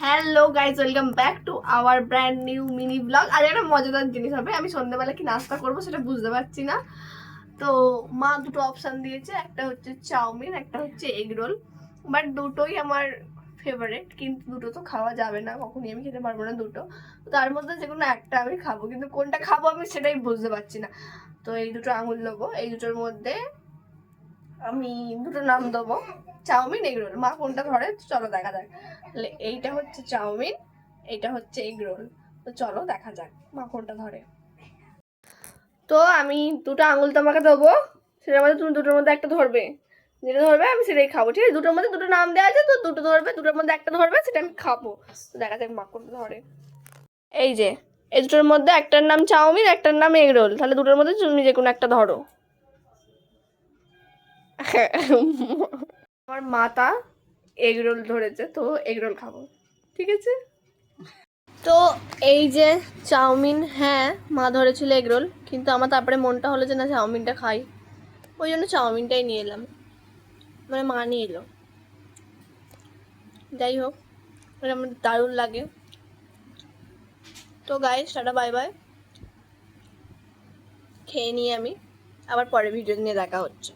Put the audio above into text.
Hello guys, welcome back to our brand new mini blog. আজ একটা মজাদার জিনিস হবে। আমি সন্ধ্যাবেলা কি নাস্তা করবো সেটা বুঝতে পারছি না। তো মা দুটো অপশান দিয়েছে, একটা হচ্ছে চাউমিন, একটা হচ্ছে এগ রোল। বাট দুটোই আমার ফেভারিট, কিন্তু দুটো তো খাওয়া যাবে না, কখনই আমি খেতে পারবো না দুটো। তো তার মধ্যে যে কোনো একটা আমি খাবো, কিন্তু কোনটা খাবো আমি সেটাই বুঝতে পারছি না। তো এই দুটো আঙুল নেবো, এই দুটোর মধ্যে আমি দুটো নাম দেবো, চাউমিন এগ রোল। মা কোনটা ধরে চলো দেখা যাক। তাহলে এইটা হচ্ছে চাউমিন, এইটা হচ্ছে এগ রোল। তো চলো দেখা যাক মা কোনটা ধরে। তো আমি দুটো আঙুল তোমাকে দেবো, সেটার মধ্যে তুমি দুটোর মধ্যে একটা ধরবে। যেটা ধরবে আমি সেটাই খাবো, ঠিক আছে? দুটোর মধ্যে দুটো নাম দেওয়া আছে, তো দুটো ধরবে, দুটোর মধ্যে একটা ধরবে, সেটা আমি খাবো। তো দেখা যাক মা কোনটা ধরে। এই যে এই দুটোর মধ্যে একটার নাম চাউমিন, একটার নাম এগ রোল। তাহলে দুটোর মধ্যে তুমি যে কোনো একটা ধরো। আমার মাতা এগ রোল ধরেছে, তো এগ রোল খাবো, ঠিক আছে? তো এই যে চাউমিন, হ্যাঁ মা ধরেছিল এগ রোল, কিন্তু আমার তারপরে মনটা হলো যে না, চাউমিনটা খাই, ওই জন্য চাউমিনটাই নিয়ে এলাম, মানে মা নিয়ে এলো। যাই হোক, এটা আমার দারুণ লাগে। তো গাইস, টাটা বাই বাই, খেয়ে নিয়ে আমি আবার পরে ভিডিও নিয়ে দেখা হচ্ছে।